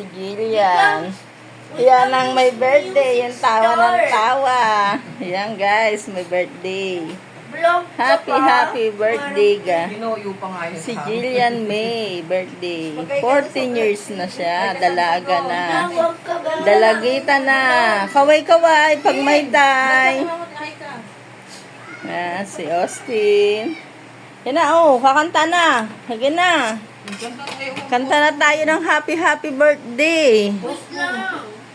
si Jillian. Yan ang may birthday. Yung tawa ng tawa. Yan guys, may birthday. Happy birthday ga. Si Jillian May, birthday. 14 years na siya. Dalaga na. Dalagita na. Kaway-kaway pag may day. Yan, si Austin. Yan na, oh, kakanta na. Hagin na. Kanta na tayo ng happy birthday.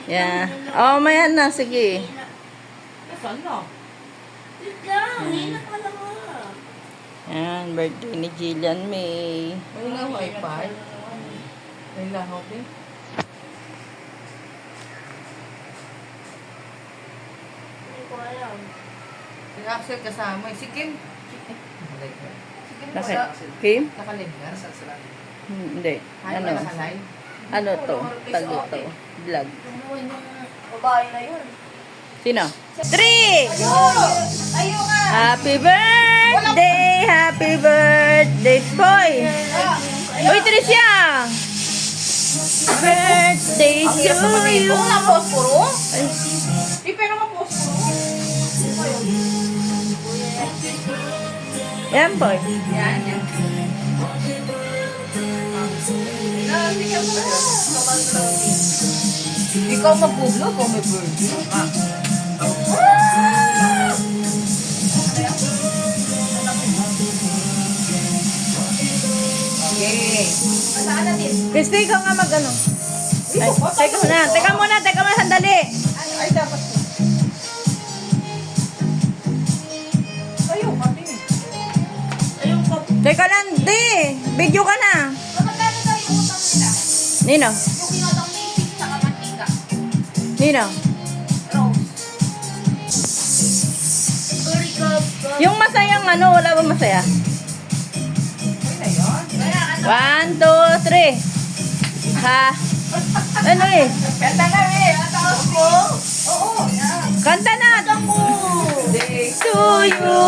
Yeah. Oh, mayan na, sige. Yan, birthday ni Jillian May. May nga wifi. May lahot eh. Si Axel kasama. Si Kim. Kim? Nakalib na. Hindi. Ay, Ano? nakahalay. Ano to? Tago to. Vlog. Babae na yun. Sino? 3! Happy birthday! Happy birthday, boy! Uy, Tricia! Birthday to you! Kung na-posporo? Ay, Di pero ma-posporo. yan, boy. Yan, yan. Ikaw mag-vlog o may birthday? Okay. Saan natin? Christy, ikaw nga mag-ano. Ay, teka muna, sandali. Ay, dapat ko. Ayaw, pati eh. Ayun ko. Teka lang, di. Video ka na. Magkano daw yung utang nila? Nino? Yung pinotang ni Isip sa mantika. Nino? Rose. Yung masayang ano, wala ba masaya? Ay na yun. 1, 2, 3. Ha? Ano eh? Kanta na eh. Taos ko. Oo. Kanta na! Day. To you.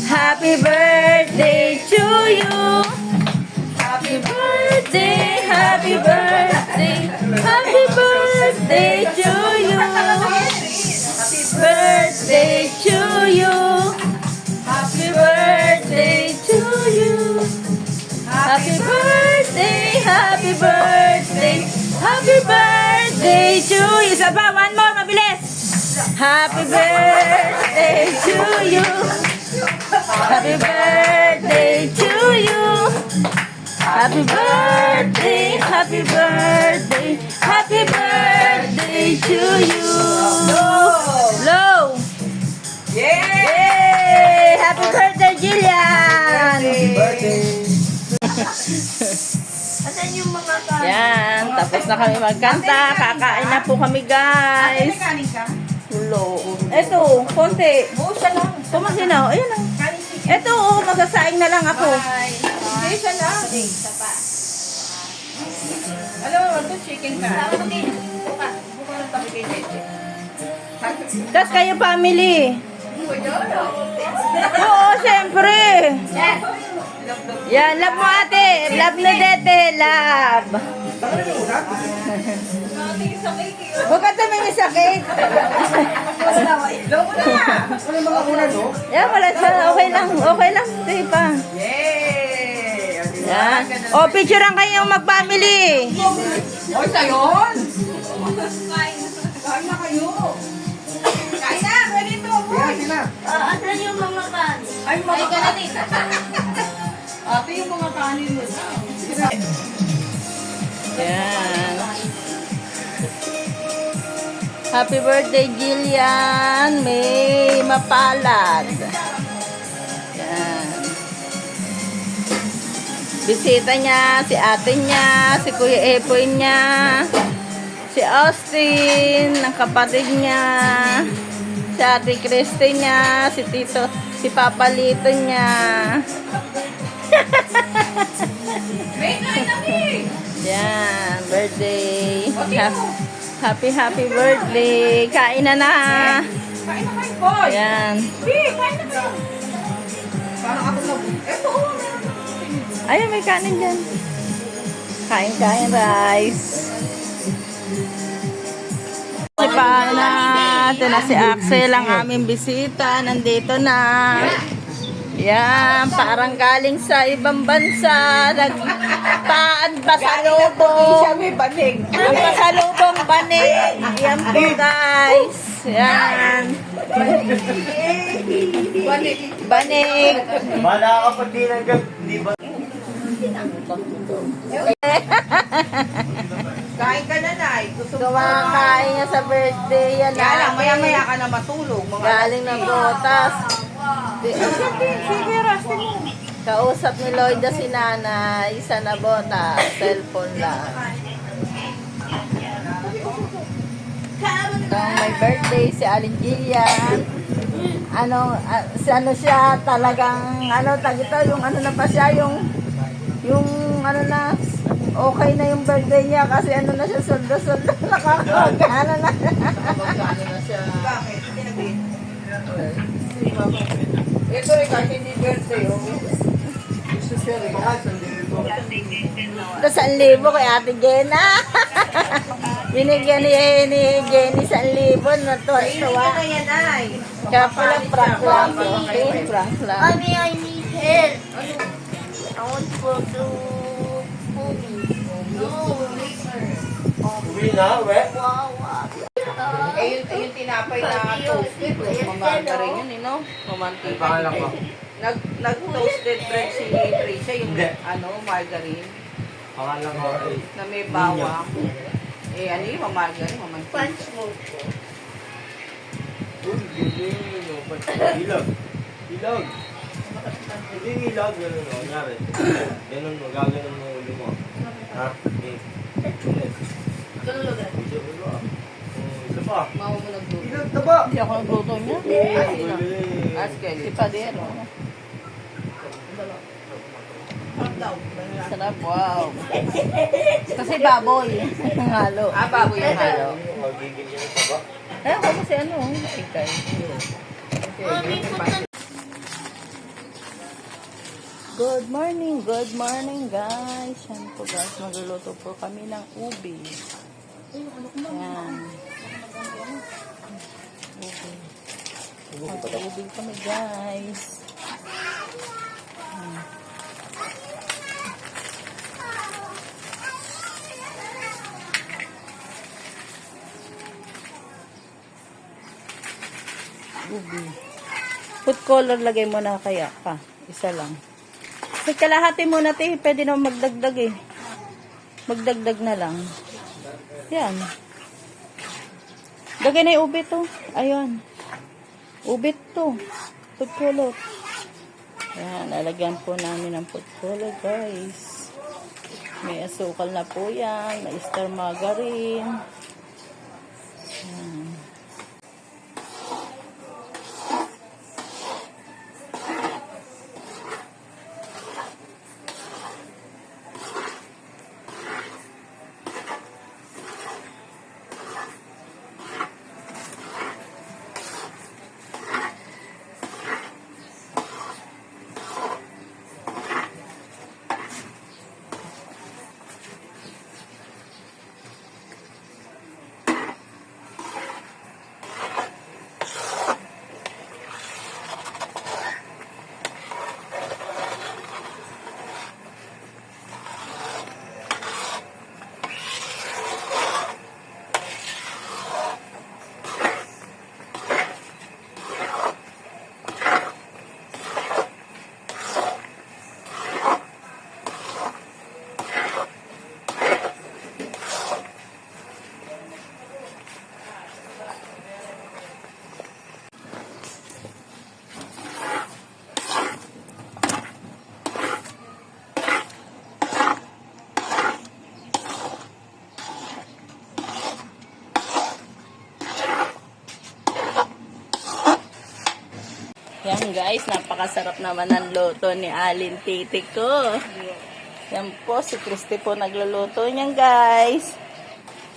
Happy birthday to you. Happy birthday, happy birthday, happy birthday to you. Happy birthday to you. Happy birthday to you. Happy birthday, happy birthday, happy birthday to you. Isa pa, one more, mabilis. Happy birthday to you. Happy birthday to you. Happy birthday, happy birthday, happy birthday to you. Low. Yay! Happy birthday, Jillian! Happy birthday. Asan yung mga kanin? Yan, tapos na kami magkanta. Kakain na po kami, guys. Kanin ka? Hello. Eto, konti. Oo, siya lang. Tumasinaw. Ayun lang. Kanin si Kim. Eto, magsasaing na lang ako. Bye. Okay, siya lang. Alam mo, ito chicken ka. Buka ng tabi kay Jeje. Tapos kayo, family. Oo, siyempre. Yan, love mo ate. Love na dete, love. Huwag ka tumingin sa cake. Yan, wala siya. Okay lang. Okay lang. Sige pa. Yay! Yan. O, picturean kayo mag-family. Oy, sayon! Kain na kayo! Kain na! Pwede ito! Kain na! Asan yung mga kanin? Ay, mga Ay, kanatin. Ate, yung mga kanin mo. Yan. Happy birthday, Jillian. May mapalad. Yan. Bisita niya, si ate niya, si Kuya Epoy niya, si Austin, ang kapatid niya, si ate Christy niya, si Tito, si Papa Lito niya. Yan, birthday. Happy birthday. Kain na na. Kain na kayo, boy! Yan. Kain na kayo! Parang ako na. Eto, Ayun, may kanin dyan. Kain, rice. Bababa na. Ito na si Axel, ang aming bisita. Nandito na. Yan, parang galing sa ibang bansa. Pasalubong. Siya may banig. Ang pasalubong banig. Yan po guys. Yan. Banig. Bala ka pa din hanggang, di ba? Kain ka na, Nay. Gusto mo Kumakain niya sa birthday. Yan Kaya lang, namin. maya-maya ka na matulog. Galing ng botas. Sige, Rusty mo. Kausap ni Lloyda si nanay. Isa na botas. Cellphone lang. Nung may birthday si Aling Gillian. Ano siya talagang tagito yung ano na pa siya yung ano na okay na yung birthday niya kasi ano na siya soldo nakakagana na. Nakakagana na siya. Bakit? Tinabit. Ito rin kahit hindi birthday, oh. Gusto siya rin. Ito 1,000 kay Ate Gena. Binigyan ni Jenny 1,000 na tuwa. Ano yan, Nay? Kaya pala prank lang. Okay, prank lang. Mommy, I need help. I want to go to movie. No, later. Uwi na, we? Wow. Yung tinapay na toasted, mamargarin yun, no? Mamantika. Pangalan ko. Nag-toasted bread si Tricia, yung Hindi. margarine, Pangalan ko ay... na may bawang. Ano yung mamargarin, mamantika. Punch mo. Uy, giling. Ilag. Ilag. Hindi ilag, gano'n o. Kunyari. Ganun mo, gaganon mo ulo mo. Ha? Okay. Ulit. Isa pa. Mawa mo nagluto. Ilag na ba? Hindi ako nagluto niya. Ask Kelly. Si Padero. Sarap, wow. Kasi baboy. Ang halo. Baboy yung halo. Magiging yun pa ba? Eh, ako kasi ikay. Mommy, put the Good morning guys. Yan po guys, magluluto po kami ng ubi. Yan. Ubi. Mag-ubi kami guys. Ubi. Food color lagay mo na kaya pa. Isa lang. May kalahati muna te, pwede na magdagdag eh. Magdagdag na lang. Yan. Lagay na yung ubit to. Ayun. Ubit to. Food color. Yan, lalagyan po namin ng food color guys. May asukal na po yan. May star margarine. Yan. Yan guys, napakasarap naman ng luto ni Alin Titi ko. Yan po, si Christy po nagluluto niyan guys.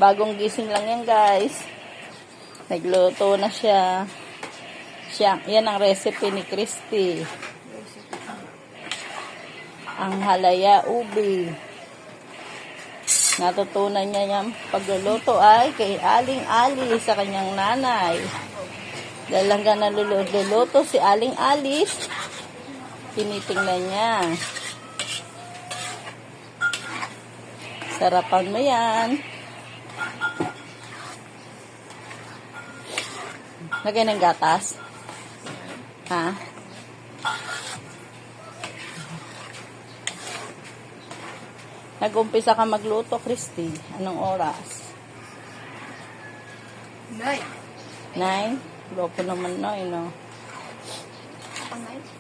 Bagong gising lang yan guys. Nagluto na siya. Yan ang recipe ni Christy. Ang halaya ubi. Natutunan niya yung pagluluto ay kay Aling Ali sa kanyang nanay. Dahil hanggang naluluto si Aling Alice, tinitingnan niya. Sarapan mo yan. Lagay ng gatas. Ha? Nag-umpisa ka magluto, Christy. Anong oras? 9. 9? Lopo naman na, no? Ang 9?